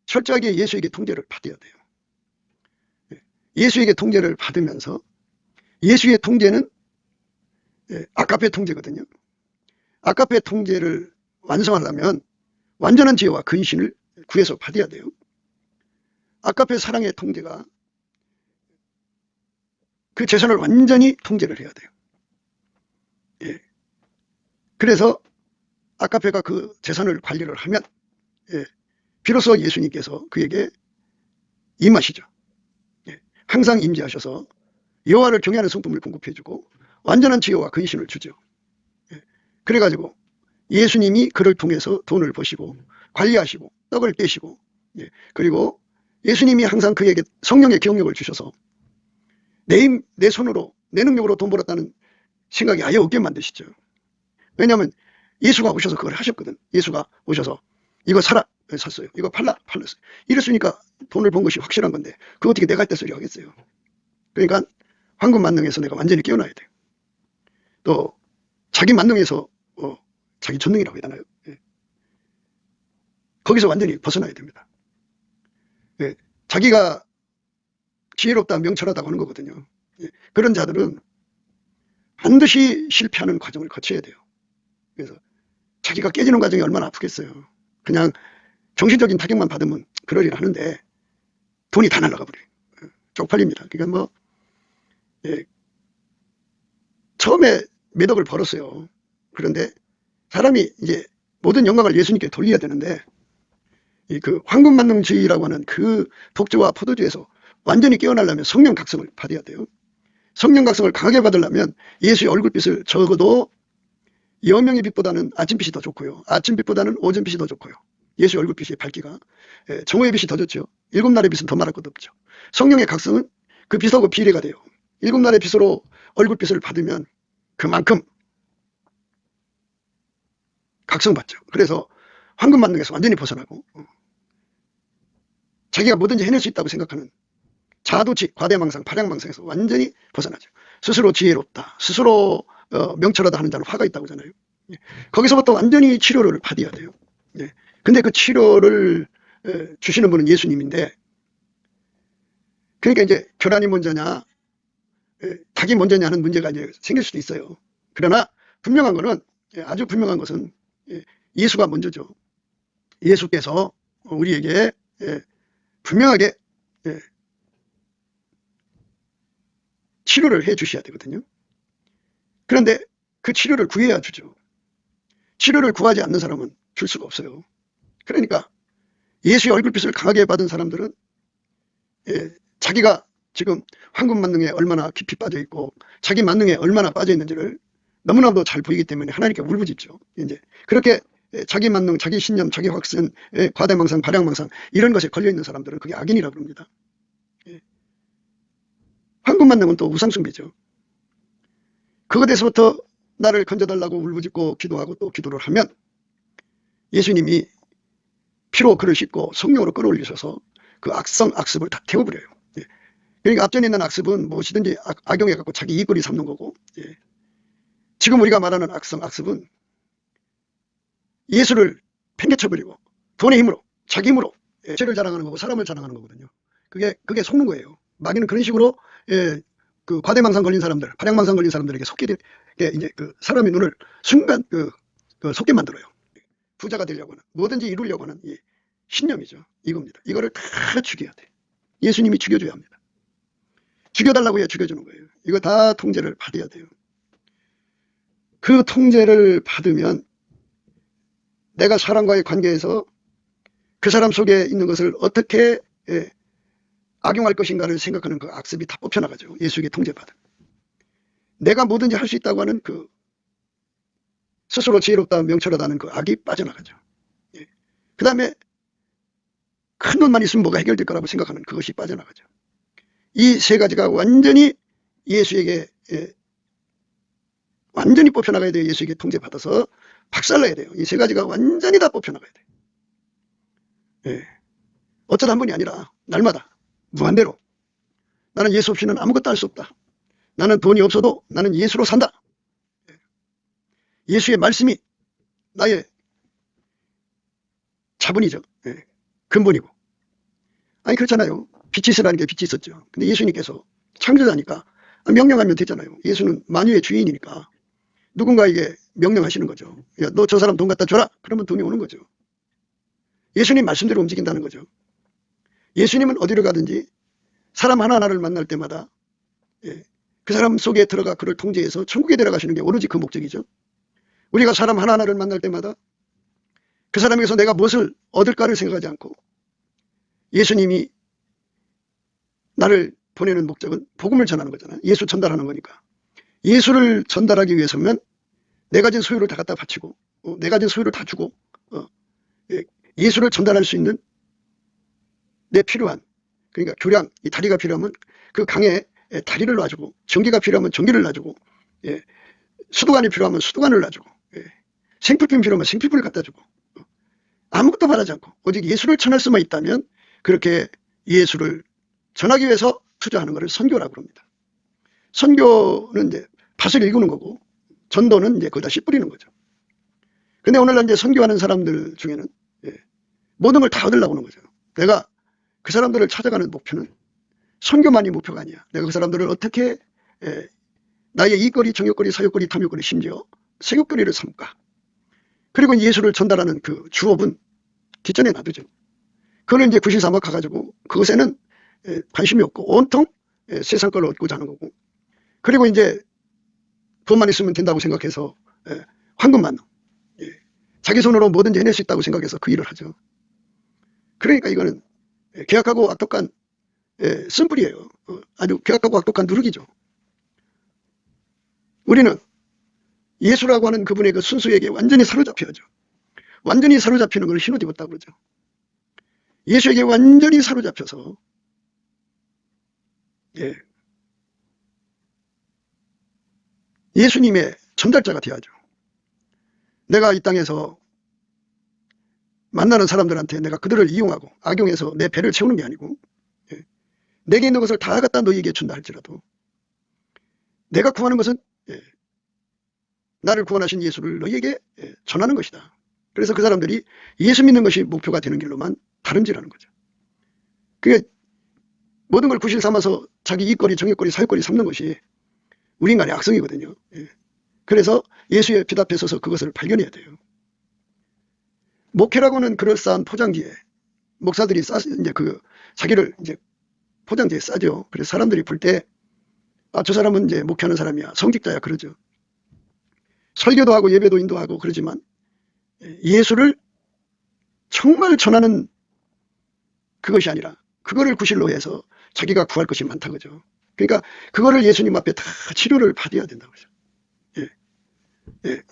철저하게 예수에게 통제를 받아야 돼요. 예수에게 통제를 받으면서 예수의 통제는 아까페 통제거든요. 아까페 통제를 완성하려면 완전한 지혜와 근신을 구해서 받아야 돼요. 아까페 사랑의 통제가 그 재산을 완전히 통제를 해야 돼요. 예. 그래서 아까페가 그 재산을 관리를 하면 예. 비로소 예수님께서 그에게 임하시죠. 예. 항상 임재하셔서 여호와를 경외하는 성품을 공급해주고 완전한 지혜와 근신을 주죠. 예. 그래가지고 예수님이 그를 통해서 돈을 버시고 관리하시고 떡을 떼시고 예. 그리고 예수님이 항상 그에게 성령의 기억력을 주셔서 내 손으로 내 능력으로 돈 벌었다는 생각이 아예 없게 만드시죠. 왜냐하면 예수가 오셔서 그걸 하셨거든. 예수가 오셔서 이거 사라 샀어요. 이거 팔랐어요. 이랬으니까 돈을 번 것이 확실한 건데 그거 어떻게 내가 할 때 소리 하겠어요. 그러니까 황금 만능에서 내가 완전히 깨어나야 돼요. 또 자기 만능에서 자기 전능이라고 해야 되나요? 예. 거기서 완전히 벗어나야 됩니다. 예. 자기가 지혜롭다 명철하다고 하는 거거든요. 예. 그런 자들은 반드시 실패하는 과정을 거쳐야 돼요. 그래서 자기가 깨지는 과정이 얼마나 아프겠어요. 그냥 정신적인 타격만 받으면 그러긴 하는데 돈이 다 날아가 버려요. 쪽팔립니다. 그러니까 예, 처음에 몇 억을 벌었어요. 그런데 사람이 이제 모든 영광을 예수님께 돌려야 되는데 그 황금만능주의라고 하는 그 독주와 포도주에서 완전히 깨어나려면 성령 각성을 받아야 돼요. 성령 각성을 강하게 받으려면 예수의 얼굴빛을 적어도 여명의 빛보다는 아침빛이 더 좋고요. 아침빛보다는 오전빛이 더 좋고요. 예수의 얼굴빛의 밝기가 정오의 빛이 더 좋죠. 일곱 날의 빛은 더 말할 것도 없죠. 성령의 각성은 그 빛하고 비례가 돼요. 일곱 날의 빛으로 얼굴빛을 받으면 그만큼 각성받죠. 그래서 황금 만능에서 완전히 벗어나고 자기가 뭐든지 해낼 수 있다고 생각하는 자아도취, 과대망상, 발양망상에서 완전히 벗어나죠. 스스로 지혜롭다, 스스로 명철하다 하는 자는 화가 있다고 하잖아요. 거기서부터 완전히 치료를 받아야 돼요. 근데 그 치료를 주시는 분은 예수님인데, 그러니까 이제 교란이 먼저냐 닭이 먼저냐 하는 문제가 이제 생길 수도 있어요. 그러나 분명한 거는, 아주 분명한 것은 예수가 먼저죠. 예수께서 우리에게 분명하게 치료를 해 주셔야 되거든요. 그런데 그 치료를 구해야 주죠. 치료를 구하지 않는 사람은 줄 수가 없어요. 그러니까 예수의 얼굴빛을 강하게 받은 사람들은 자기가 지금 황금 만능에 얼마나 깊이 빠져 있고 자기 만능에 얼마나 빠져 있는지를 너무나도 잘 보이기 때문에 하나님께 울부짖죠. 이제 그렇게 자기 만능, 자기 신념, 자기 확신, 과대망상, 발양망상 이런 것에 걸려 있는 사람들은 그게 악인이라고 합니다. 황금 만능은 또 우상숭배죠. 그것에서부터 나를 건져달라고 울부짖고 기도하고 또 기도를 하면 예수님이 피로 그를 씻고 성령으로 끌어올리셔서 그 악성 악습을 다 태워버려요. 그러니까 앞전에 있는 악습은 무엇이든지 악용해갖고 자기 이익거리 삼는 거고, 지금 우리가 말하는 악성 악습은 예수를 팽개쳐버리고 돈의 힘으로, 자기 힘으로 죄를 자랑하는 거고 사람을 자랑하는 거거든요. 그게 속는 거예요. 마귀는 그런 식으로 그 과대망상 걸린 사람들, 발양망상 걸린 사람들에게 속게 이제 그 사람의 눈을 순간 속게 만들어요. 부자가 되려고 하는, 뭐든지 이루려고 하는 이 신념이죠. 이겁니다. 이거를 다 죽여야 돼. 예수님이 죽여줘야 합니다. 죽여달라고 해야 죽여주는 거예요. 이거 다 통제를 받아야 돼요. 그 통제를 받으면 내가 사람과의 관계에서 그 사람 속에 있는 것을 어떻게 악용할 것인가를 생각하는 그 악습이 다 뽑혀나가죠. 예수에게 통제받은. 내가 뭐든지 할 수 있다고 하는 그 스스로 지혜롭다 명철하다는 그 악이 빠져나가죠. 그 다음에 큰 돈만 있으면 뭐가 해결될 거라고 생각하는 그것이 빠져나가죠. 이 세 가지가 완전히 예수에게 완전히 뽑혀나가야 돼요. 예수에게 통제받아서 박살나야 돼요. 이 세 가지가 완전히 다 뽑혀나가야 돼요. 어쩌다 한 번이 아니라 날마다 무한대로 나는 예수 없이는 아무것도 할 수 없다. 나는 돈이 없어도 나는 예수로 산다. 예수의 말씀이 나의 자본이죠. 근본이고. 아니 그렇잖아요. 빛이 있으라는 게 빛이 있었죠. 근데 예수님께서 창조자니까 명령하면 되잖아요. 예수는 만유의 주인이니까 누군가에게 명령하시는 거죠. 야, 너 저 사람 돈 갖다 줘라. 그러면 돈이 오는 거죠. 예수님 말씀대로 움직인다는 거죠. 예수님은 어디로 가든지 사람 하나하나를 만날 때마다 그 사람 속에 들어가 그를 통제해서 천국에 데려가시는 게 오로지 그 목적이죠. 우리가 사람 하나하나를 만날 때마다 그 사람에게서 내가 무엇을 얻을까를 생각하지 않고 예수님이 나를 보내는 목적은 복음을 전하는 거잖아요. 예수 전달하는 거니까. 예수를 전달하기 위해서면 내 가진 소유를 다 갖다 바치고 내 가진 소유를 다 주고 예수를 전달할 수 있는 내 필요한, 그러니까 교량, 이 다리가 필요하면 그 강에 다리를 놔주고, 전기가 필요하면 전기를 놔주고, 수도관이 필요하면 수도관을 놔주고, 생필품이 필요하면 생필품을 갖다 주고, 아무것도 바라지 않고 오직 예수를 전할 수만 있다면 그렇게 예수를 전하기 위해서 투자하는 것을 선교라고 합니다. 선교는 이제 밭을 일구는 거고 전도는 이제 거기다 씨 뿌리는 거죠. 근데 오늘날 이제 선교하는 사람들 중에는 모든 걸 다 얻으려고 하는 거죠. 내가 그 사람들을 찾아가는 목표는 선교만이 목표가 아니야. 내가 그 사람들을 어떻게 나의 이익거리, 정욕거리, 사욕거리, 탐욕거리, 심지어 세욕거리를 삼을까. 그리고 예수를 전달하는 그 주업은 뒷전에 놔두죠. 그걸 이제 구실삼아 가가지고 그것에는 관심이 없고 온통 세상 걸 얻고자 하는 거고. 그리고 이제 돈만 있으면 된다고 생각해서 황금만 자기 손으로 뭐든지 해낼 수 있다고 생각해서 그 일을 하죠. 그러니까 이거는 계약하고 악독한 쓴뿌리예요. 아주 계약하고 악독한 누룩이죠. 우리는 예수라고 하는 그분의 그 순수에게 완전히 사로잡혀야죠. 완전히 사로잡히는 걸 신호디 었다고 그러죠. 예수에게 완전히 사로잡혀서 예수님의 전달자가 되어야죠. 내가 이 땅에서 만나는 사람들한테 내가 그들을 이용하고 악용해서 내 배를 채우는 게 아니고 내게 있는 것을 다 갖다 너희에게 준다 할지라도 내가 구하는 것은 나를 구원하신 예수를 너희에게 전하는 것이다. 그래서 그 사람들이 예수 믿는 것이 목표가 되는 길로만 다름질하는 거죠. 그게 모든 걸 구실 삼아서 자기 이익거리, 정욕거리, 사욕거리 삼는 것이 우리 인간의 악성이거든요. 그래서 예수의 빛 앞에 서서 그것을 발견해야 돼요. 목회라고는 그럴싸한 포장지에 목사들이 이제 자기를 이제 포장지에 싸죠. 그래서 사람들이 볼 때, 저 사람은 이제 목회하는 사람이야, 성직자야, 그러죠. 설교도 하고 예배도 인도하고 그러지만 예수를 정말 전하는 그것이 아니라 그거를 구실로 해서 자기가 구할 것이 많다 그죠. 그러니까 그거를 예수님 앞에 다 치료를 받아야 된다고 그죠.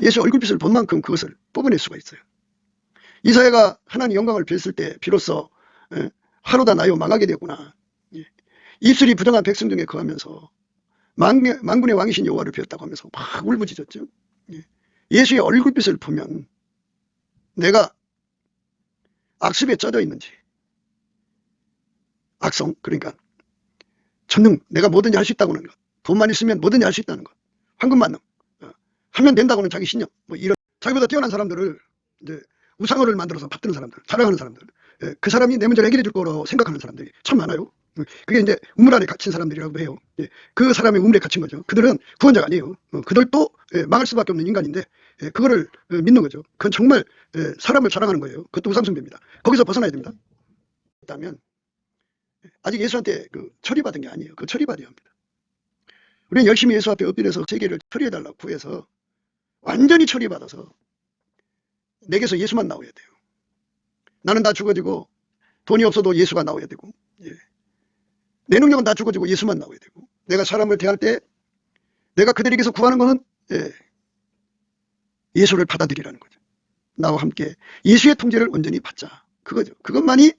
예수 얼굴빛을 본 만큼 그것을 뽑아낼 수가 있어요. 이사야가 하나님 영광을 뵀을 때 비로소 하루다 나요 망하게 되었구나. 입술이 부정한 백성 중에 거하면서 만군의 왕이신 여호와를 배웠다고 하면서 막 울부짖었죠. 예수의 얼굴빛을 보면 내가 악습에 젖어 있는지, 악성, 그러니까 전능, 내가 뭐든지 할 수 있다고 하는 것, 돈만 있으면 뭐든지 할 수 있다는 것, 황금만능, 하면 된다고는 자기 신념, 뭐 이런 자기보다 뛰어난 사람들을 이제 우상어를 만들어서 받드는 사람들, 자랑하는 사람들, 그 사람이 내 문제를 해결해 줄 거라고 생각하는 사람들이 참 많아요. 그게 이제 우물 안에 갇힌 사람들이라고 해요. 그 사람의 우물에 갇힌 거죠. 그들은 구원자가 아니에요. 그들도 망할 수밖에 없는 인간인데 그거를 믿는 거죠. 그건 정말 사람을 자랑하는 거예요. 그것도 우상숭배입니다. 거기서 벗어나야 됩니다. 그렇다면 아직 예수한테 처리받은 게 아니에요. 처리받아야 합니다. 우리는 열심히 예수 앞에 엎드려서 세계를 처리해달라고 구해서 완전히 처리받아서 내게서 예수만 나와야 돼요. 나는 다 죽어지고 돈이 없어도 예수가 나와야 되고, 내 능력은 다 죽어지고 예수만 나와야 되고, 내가 사람을 대할 때 내가 그들에게서 구하는 것은 예수를 받아들이라는 거죠. 나와 함께 예수의 통제를 온전히 받자, 그거죠. 그것만이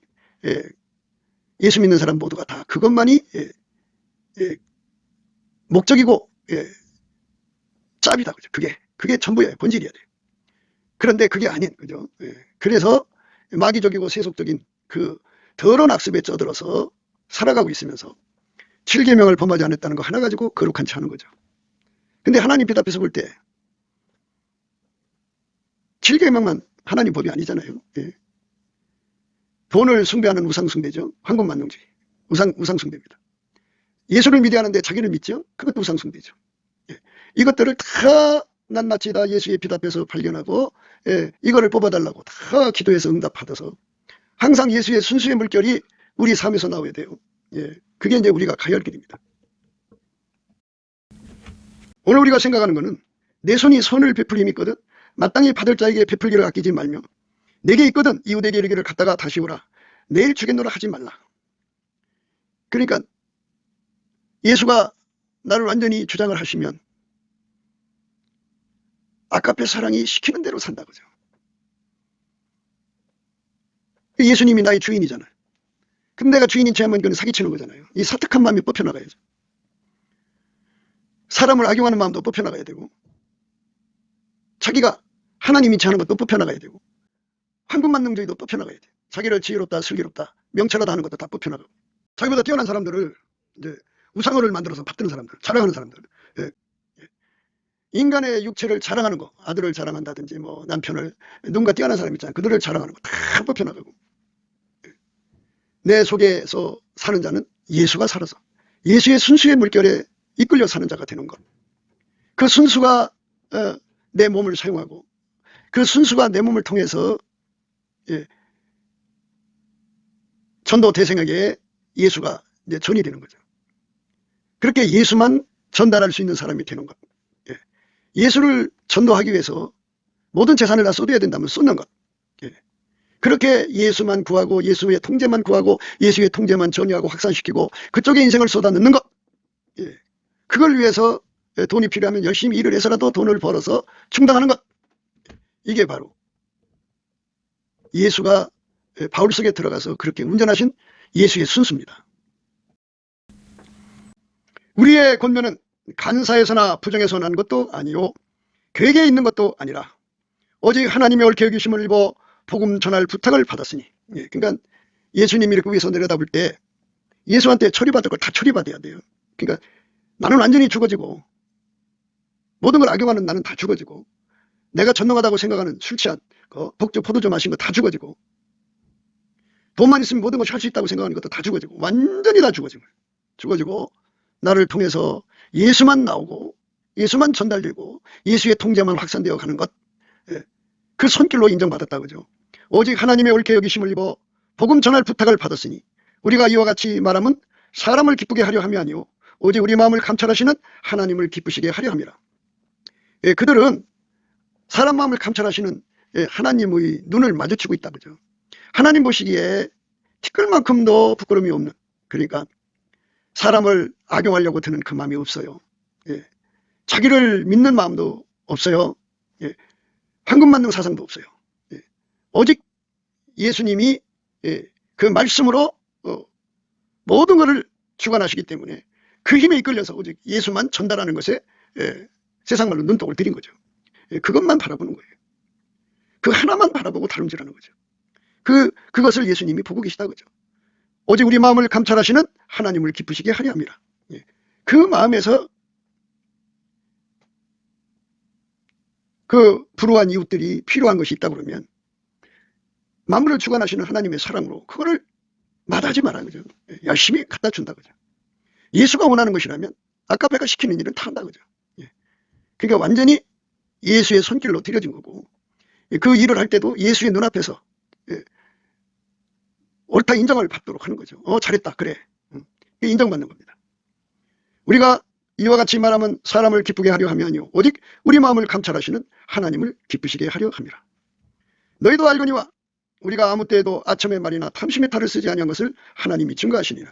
예수 믿는 사람 모두가 다 그것만이 목적이고 짭이다, 그죠. 그게 전부예요. 본질이어야 돼요. 그런데 그게 아닌 거죠. 그래서 마귀적이고 세속적인 그 더러운 악습에 쩌들어서 살아가고 있으면서 7계명을 범하지 않았다는 거 하나 가지고 거룩한 채 하는 거죠. 근데 하나님 빛 앞에서 볼 때 7계명만 하나님 법이 아니잖아요. 돈을 숭배하는 우상숭배죠. 황금만능주의, 우상숭배입니다. 예수를 믿어야 하는데 자기를 믿죠. 그것도 우상숭배죠. 이것들을 다 낱낱이 다 예수의 빛 앞에서 발견하고 이거를 뽑아달라고 다 기도해서 응답받아서 항상 예수의 순수의 물결이 우리 삶에서 나와야 돼요. 그게 이제 우리가 가야 할 길입니다. 오늘 우리가 생각하는 것은 내 손이 선을 베풀 힘이 있거든 마땅히 받을 자에게 베풀기를 아끼지 말며 내게 있거든 이웃에게 이르기를 갖다가 다시 오라 내일 주겠노라 하지 말라. 그러니까 예수가 나를 완전히 주장을 하시면 아까페 사랑이 시키는 대로 산다 그죠. 예수님이 나의 주인이잖아요. 근데 내가 주인인 체하면 그건 사기치는 거잖아요. 이 사특한 마음이 뽑혀나가야죠. 사람을 악용하는 마음도 뽑혀나가야 되고 자기가 하나님인 체하는 것도 뽑혀나가야 되고 황금만능주의도 뽑혀나가야 돼요. 자기를 지혜롭다 슬기롭다 명철하다 하는 것도 다 뽑혀나가고 자기보다 뛰어난 사람들을 이제 우상어를 만들어서 받드는 사람들, 자랑하는 사람들, 인간의 육체를 자랑하는 거, 아들을 자랑한다든지 뭐 남편을, 누군가 뛰어난 사람 있잖아요. 그들을 자랑하는 거 다 뽑혀나가고 내 속에서 사는 자는 예수가 살아서 예수의 순수의 물결에 이끌려 사는 자가 되는 것. 그 순수가 내 몸을 사용하고 그 순수가 내 몸을 통해서 전도 대생에게 예수가 이제 전이 되는 거죠. 그렇게 예수만 전달할 수 있는 사람이 되는 것. 예수를 전도하기 위해서 모든 재산을 다 쏟아야 된다면 쏟는 것. 그렇게 예수만 구하고 예수의 통제만 구하고 예수의 통제만 전이하고 확산시키고 그쪽에 인생을 쏟아넣는 것. 그걸 위해서 돈이 필요하면 열심히 일을 해서라도 돈을 벌어서 충당하는 것. 이게 바로 예수가 바울 속에 들어가서 그렇게 운전하신 예수의 순수입니다. 우리의 권면은 간사에서나 부정에서 난 것도 아니요 계획에 있는 것도 아니라 오직 하나님의 옳게 여기심을 입어 복음 전할 부탁을 받았으니. 그러니까 예수님이 이렇게 위에서 내려다볼 때 예수한테 처리받을 걸 다 처리받아야 돼요. 그러니까 나는 완전히 죽어지고 모든 걸 악용하는 나는 다 죽어지고 내가 전능하다고 생각하는 술 취한 복주 포도주 마신 거 다 죽어지고 돈만 있으면 모든 것이 할 수 있다고 생각하는 것도 다 죽어지고 완전히 다 죽어지고 나를 통해서 예수만 나오고 예수만 전달되고 예수의 통제만 확산되어 가는 것. 그 손길로 인정받았다 그죠. 오직 하나님의 옳게 여기심을 입어 복음 전할 부탁을 받았으니 우리가 이와 같이 말하면 사람을 기쁘게 하려 함이 아니요 오직 우리 마음을 감찰하시는 하나님을 기쁘시게 하려 함이라. 그들은 사람 마음을 감찰하시는 하나님의 눈을 마주치고 있다 그죠. 하나님 보시기에 티끌만큼도 부끄러움이 없는, 그러니까 사람을 악용하려고 드는 그 마음이 없어요. 자기를 믿는 마음도 없어요. 황금만능 사상도 없어요. 오직 예수님이 그 말씀으로 모든 것을 주관하시기 때문에 그 힘에 이끌려서 오직 예수만 전달하는 것에 세상 말로 눈독을 들인 거죠. 그것만 바라보는 거예요. 그 하나만 바라보고 다름질하는 거죠. 그것을 예수님이 보고 계시다 그죠. 오직 우리 마음을 감찰하시는 하나님을 기쁘시게 하려 함이라. 그 마음에서 그 불우한 이웃들이 필요한 것이 있다 그러면 만물을 주관하시는 하나님의 사랑으로 그거를 마다하지 말아요 그죠. 열심히 갖다 준다 그죠. 예수가 원하는 것이라면 아까배가 시키는 일은 다 한다 그죠. 그러니까 완전히 예수의 손길로 들여진 거고, 그 일을 할 때도 예수의 눈앞에서 옳다 인정을 받도록 하는 거죠. 잘했다 그래, 인정받는 겁니다. 우리가 이와 같이 말하면 사람을 기쁘게 하려 함이 아니요 오직 우리 마음을 감찰하시는 하나님을 기쁘시게 하려 함이라. 너희도 알거니와 우리가 아무 때에도 아첨의 말이나 탐심의 탈을 쓰지 아니한 것을 하나님이 증거하시니라.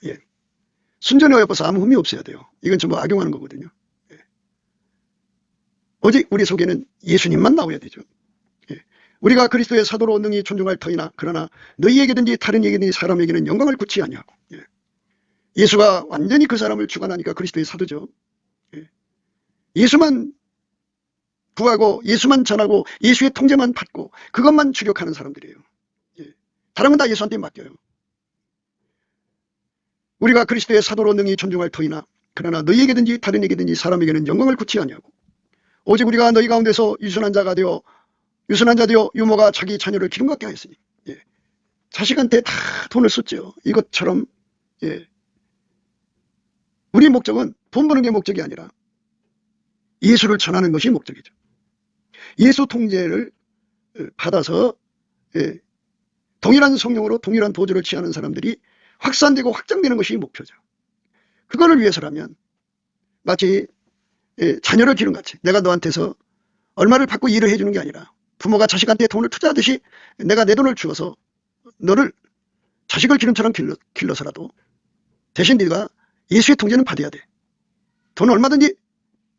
순전에 어여뻐서 아무 흠이 없어야 돼요. 이건 전부 악용하는 거거든요. 오직 우리 속에는 예수님만 나오야 되죠. 우리가 그리스도의 사도로 능히 존중할 터이나 그러나 너희에게든지 다른 에게든지 사람에게는 영광을 굳이 아니하고. 예수가 완전히 그 사람을 주관하니까 그리스도의 사도죠. 예수만 구하고 예수만 전하고 예수의 통제만 받고 그것만 추격하는 사람들이에요. 다른 건 다 예수한테 맡겨요. 우리가 그리스도의 사도로 능히 존중할 터이나 그러나 너희에게든지 다른 에게든지 사람에게는 영광을 굳이 아니하고 오직 우리가 너희 가운데서 유순한 자 되어 유모가 자기 자녀를 기름 갖게 하였으니. 자식한테 다 돈을 썼죠. 이것처럼. 우리의 목적은 돈 버는 게 목적이 아니라 예수를 전하는 것이 목적이죠. 예수 통제를 받아서 동일한 성령으로 동일한 보조를 취하는 사람들이 확산되고 확장되는 것이 목표죠. 그거를 위해서라면 마치 자녀를 기름같이 내가 너한테서 얼마를 받고 일을 해주는 게 아니라 부모가 자식한테 돈을 투자하듯이 내가 내 돈을 주어서 너를 자식을 기름처럼 길러서라도 대신 네가 예수의 통제는 받아야 돼. 돈을 얼마든지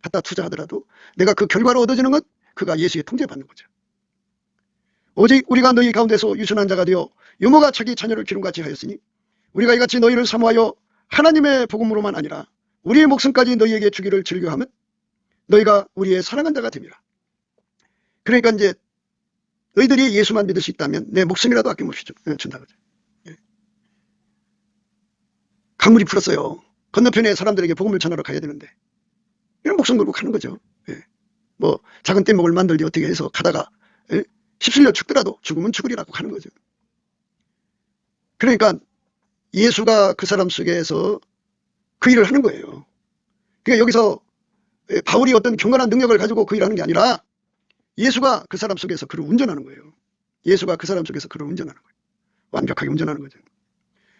갖다 투자하더라도 내가 그 결과로 얻어지는 것, 그가 예수의 통제받는 거죠. 오직 우리가 너희 가운데서 유순한 자가 되어 유모가 자기 자녀를 기름같이 하였으니 우리가 이같이 너희를 사모하여 하나님의 복음으로만 아니라 우리의 목숨까지 너희에게 주기를 즐겨하면 너희가 우리의 사랑한 자가 됩니다. 그러니까 이제 너희들이 예수만 믿을 수 있다면 내 목숨이라도 아낌없이 준다 그죠. 강물이 풀었어요. 건너편에 사람들에게 복음을 전하러 가야 되는데 이런 목숨 걸고 가는 거죠. 뭐 작은 뗏목을 만들지 어떻게 해서 가다가 휩쓸려 죽더라도 죽으면 죽으리라고 하는 거죠. 그러니까 예수가 그 사람 속에서 그 일을 하는 거예요. 그러니까 여기서 바울이 어떤 경건한 능력을 가지고 그 일을 하는 게 아니라 예수가 그 사람 속에서 그를 운전하는 거예요. 예수가 그 사람 속에서 그를 운전하는 거예요. 완벽하게 운전하는 거죠.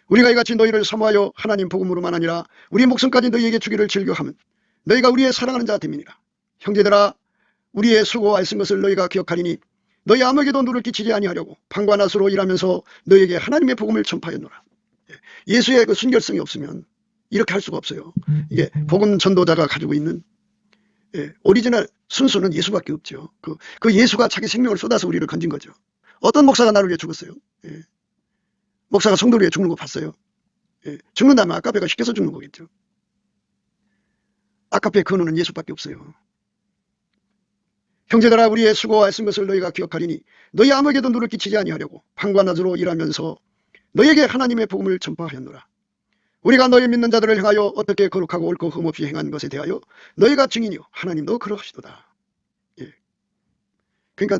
우리가 이같이 너희를 사모하여 하나님 복음으로만 아니라 우리 목숨까지 너희에게 주기를 즐겨하면 너희가 우리의 사랑하는 자 됨이니라. 형제들아 우리의 수고와 애쓴 것을 너희가 기억하리니 너희 아무에게도 누를 끼치지 아니하려고 방과 낮으로 일하면서 너희에게 하나님의 복음을 전파하였노라. 예수의 그 순결성이 없으면 이렇게 할 수가 없어요. 이게 복음 전도자가 가지고 있는 오리지널 순수는 예수밖에 없죠. 그 예수가 자기 생명을 쏟아서 우리를 건진 거죠. 어떤 목사가 나를 위해 죽었어요. 목사가 성도를 위해 죽는 거 봤어요. 죽는다면 아까배가 시켜서 죽는 거겠죠. 아까배 근원은 예수밖에 없어요. 형제들아 우리의 수고와 애쓴 것을 너희가 기억하리니 너희 아무에게도 누를 끼치지 아니하려고 밤과 낮으로 일하면서 너희에게 하나님의 복음을 전파하였노라. 우리가 너희 믿는 자들을 향하여 어떻게 거룩하고 옳고 흠없이 행한 것에 대하여 너희가 증인이요 하나님도 그러하시도다. 그러니까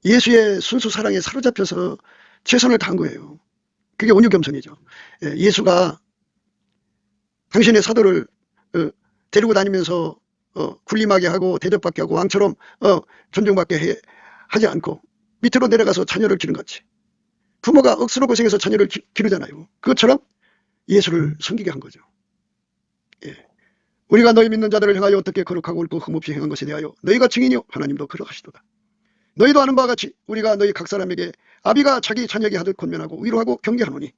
예수의 순수 사랑에 사로잡혀서 최선을 다한 거예요. 그게 온유겸손이죠. 예수가 당신의 사도를 데리고 다니면서 군림하게 하고 대접받게 하고 왕처럼 존중받게 하지 않고 밑으로 내려가서 자녀를 기름같이 부모가 억수로 고생해서 자녀를 기르잖아요. 그것처럼 예수를 섬기게 한 거죠. 예. 우리가 너희 믿는 자들을 향하여 어떻게 거룩하고 옳고 흠없이 행한 것에 대하여 너희가 증인이요 하나님도 그러하시도다. 너희도 아는 바와 같이 우리가 너희 각 사람에게 아비가 자기 자녀에게 하듯 권면하고 위로하고 경계하노니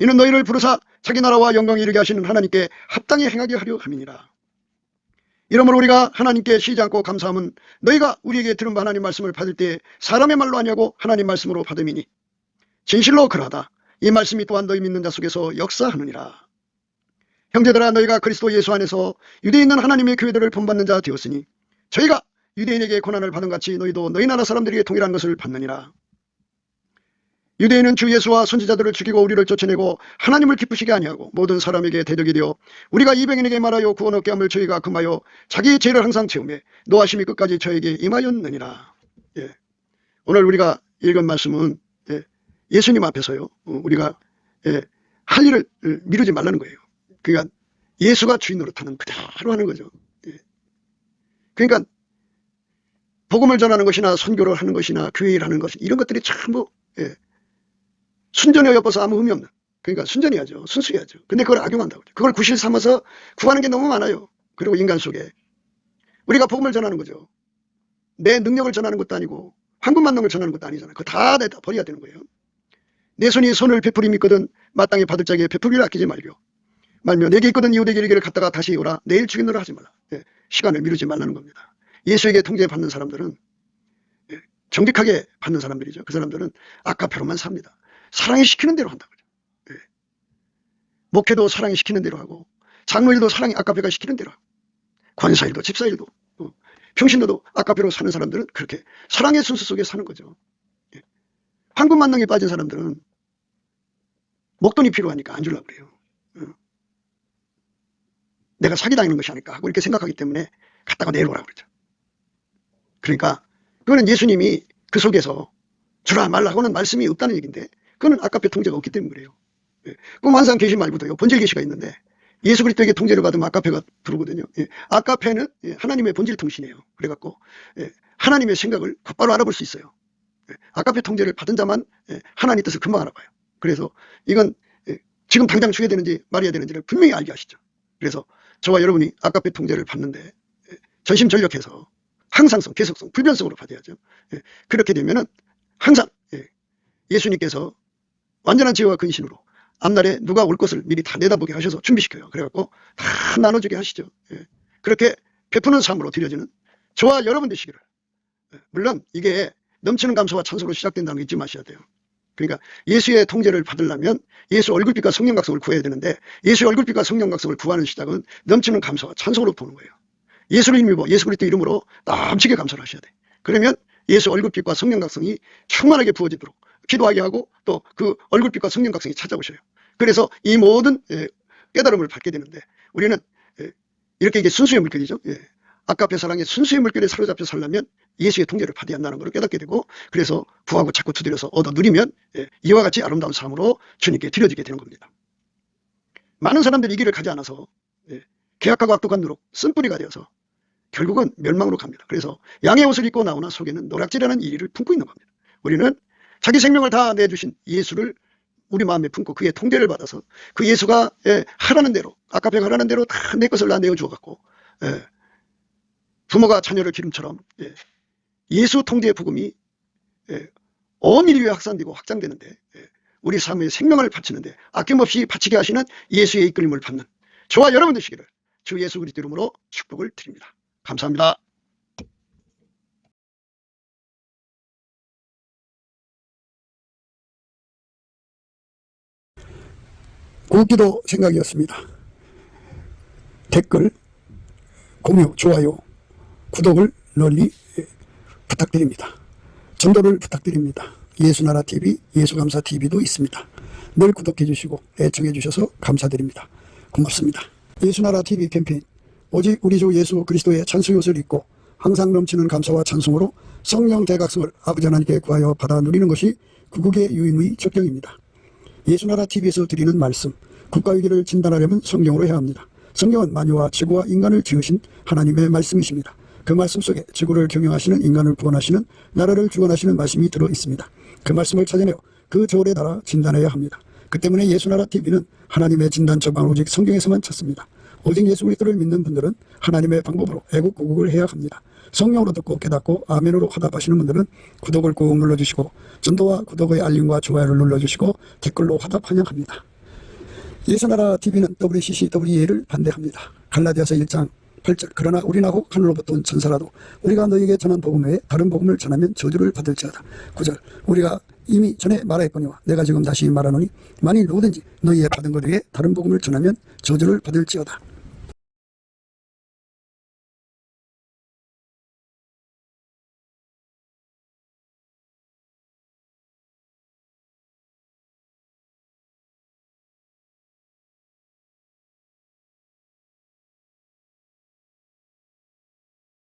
이는 너희를 부르사 자기 나라와 영광에 이르게 하시는 하나님께 합당히 행하게 하려 함이니라. 이러므로 우리가 하나님께 쉬지 않고 감사함은 너희가 우리에게 들은 바 하나님 말씀을 받을 때 사람의 말로 아니하고 하나님 말씀으로 받음이니 진실로 그러하다. 이 말씀이 또한 너희 믿는 자 속에서 역사하느니라. 형제들아, 너희가 그리스도 예수 안에서 유대에 있는 하나님의 교회들을 본받는 자 되었으니 저희가 유대인에게 고난을 받은 같이 너희도 너희 나라 사람들에게 동일한 것을 받느니라. 유대인은 주 예수와 선지자들을 죽이고 우리를 쫓아내고 하나님을 기쁘시게 아니하고 모든 사람에게 대적이 되어 우리가 이방인에게 말하여 구원 얻게 함을 저희가 금하여 자기의 죄를 항상 채우매 노하심이 끝까지 저에게 임하였느니라. 예. 오늘 우리가 읽은 말씀은 예수님 앞에서요 우리가 할 일을 미루지 말라는 거예요. 그러니까 예수가 주인 노릇하는 그대로 하는 거죠. 예. 그러니까 복음을 전하는 것이나 선교를 하는 것이나 교회 일을 하는 것 이런 것들이 전부 순전에 엿봐서 아무 의미 없는, 그러니까 순전해야죠. 순수해야죠. 근데 그걸 악용한다고. 그걸 구실 삼아서 구하는 게 너무 많아요. 그리고 인간 속에 우리가 복음을 전하는 거죠. 내 능력을 전하는 것도 아니고 황금만능을 전하는 것도 아니잖아요. 그거 다 내다 버려야 되는 거예요. 내 손이 손을 베풀이 있거든 마땅히 받을 자에게 베풀기를 아끼지 말며 내게 있거든 이웃에게 이르기를 갔다가 다시 오라. 내일 죽이노라 하지 말라. 시간을 미루지 말라는 겁니다. 예수에게 통제받는 사람들은 정직하게 받는 사람들이죠. 그 사람들은 아까페로만 삽니다. 사랑이 시키는 대로 한다. 목회도 사랑이 시키는 대로 하고 장로일도 사랑이 아까페가 시키는 대로 하고 권사일도 집사일도 평신도도 아까페로 사는 사람들은 그렇게 사랑의 순수 속에 사는 거죠. 황금만능에 빠진 사람들은 목돈이 필요하니까 안 주려고 그래요. 내가 사기당하는 것이 아닐까 하고 이렇게 생각하기 때문에 갔다가 내일 오라고 그러죠. 그러니까 그거는 예수님이 그 속에서 주라 말라 하고는 말씀이 없다는 얘기인데 그거는 아까페 통제가 없기 때문에 그래요. 꿈 환상 계시 말고도요 본질 계시가 있는데 예수 그리스도에게 통제를 받으면 아까페가 들어오거든요. 아까페는 하나님의 본질 통신이에요. 그래갖고 하나님의 생각을 곧바로 알아볼 수 있어요. 아까페 통제를 받은 자만 하나님의 뜻을 금방 알아봐요. 그래서 이건 지금 당장 죽여야 되는지 말아야 되는지를 분명히 알게 하시죠. 그래서 저와 여러분이 아까페 통제를 받는데 전심전력해서 항상성, 계속성, 불변성으로 받아야죠. 그렇게 되면은 항상 예수님께서 완전한 지혜와 근신으로 앞날에 누가 올 것을 미리 다 내다보게 하셔서 준비시켜요. 그래갖고 다 나눠주게 하시죠. 그렇게 베푸는 삶으로 드려지는 저와 여러분 되시기를. 물론 이게 넘치는 감사와 찬송으로 시작된다는 거 잊지 마셔야 돼요. 그러니까 예수의 통제를 받으려면 예수 얼굴빛과 성령 각성을 구해야 되는데 예수의 얼굴빛과 성령 각성을 구하는 시작은 넘치는 감사와 찬송으로 보는 거예요. 예수를 힘입어 예수 그리스도 이름으로 넘치게 감사를 하셔야 돼. 그러면 예수 얼굴빛과 성령 각성이 충만하게 부어지도록 기도하게 하고 또 그 얼굴빛과 성령 각성이 찾아오셔요. 그래서 이 모든 깨달음을 받게 되는데 우리는 이렇게 이게 순수의 물결이죠. 아까페 사랑의 순수의 물결에 사로잡혀 살려면 예수의 통제를 받아야 한다는 걸 깨닫게 되고 그래서 구하고 자꾸 두드려서 얻어 누리면 이와 같이 아름다운 삶으로 주님께 드려지게 되는 겁니다. 많은 사람들이 이 길을 가지 않아서 계약하고 악독한 누룩 쓴뿌리가 되어서 결국은 멸망으로 갑니다. 그래서 양의 옷을 입고 나오나 속에는 노략질하는 이리를 품고 있는 겁니다. 우리는 자기 생명을 다 내주신 예수를 우리 마음에 품고 그의 통제를 받아서 그 예수가 하라는 대로 아까페가 하라는 대로 다 내 것을 다 내어주어 갖고 부모가 자녀를 기름처럼 예수 통제의 복음이 온 인류에 확산되고 확장되는데 우리 삶의 생명을 바치는데 아낌없이 바치게 하시는 예수의 이끌림을 받는 저와 여러분 되시기를 주 예수 그리스도 이름으로 축복을 드립니다. 감사합니다. 구기도 생각이었습니다. 댓글, 공유, 좋아요, 구독을 널리 부탁드립니다. 전도를 부탁드립니다. 예수나라TV, 예수감사TV도 있습니다. 늘 구독해 주시고 애청해 주셔서 감사드립니다. 고맙습니다. 예수나라TV 캠페인 오직 우리 주 예수 그리스도의 찬송옷을 입고 항상 넘치는 감사와 찬송으로 성령 대각성을 아버지 하나님께 구하여 받아 누리는 것이 구국의 유인의 적경입니다. 예수나라TV에서 드리는 말씀, 국가위기를 진단하려면 성경으로 해야 합니다. 성경은 만유와 지구와 인간을 지으신 하나님의 말씀이십니다. 그 말씀 속에 지구를 경영하시는 인간을 구원하시는 나라를 주관하시는 말씀이 들어 있습니다. 그 말씀을 찾아내어 그 저울에 달아 진단해야 합니다. 그 때문에 예수나라 TV는 하나님의 진단 처방을 오직 성경에서만 찾습니다. 오직 예수 그리스도를 믿는 분들은 하나님의 방법으로 애국구국을 해야 합니다. 성령으로 듣고 깨닫고 아멘으로 화답하시는 분들은 구독을 꾹 눌러주시고 전도와 구독의 알림과 좋아요를 눌러주시고 댓글로 화답 환영합니다. 예수나라 TV는 WCCWA를 반대합니다. 갈라디아서 1장 8절 그러나 우리나고 하늘로부터 온 천사라도 우리가 너희에게 전한 복음 외에 다른 복음을 전하면 저주를 받을지어다. 9절 우리가 이미 전에 말하였거니와 내가 지금 다시 말하노니 만일 누구든지 너희의 받은 것 외에 다른 복음을 전하면 저주를 받을지어다.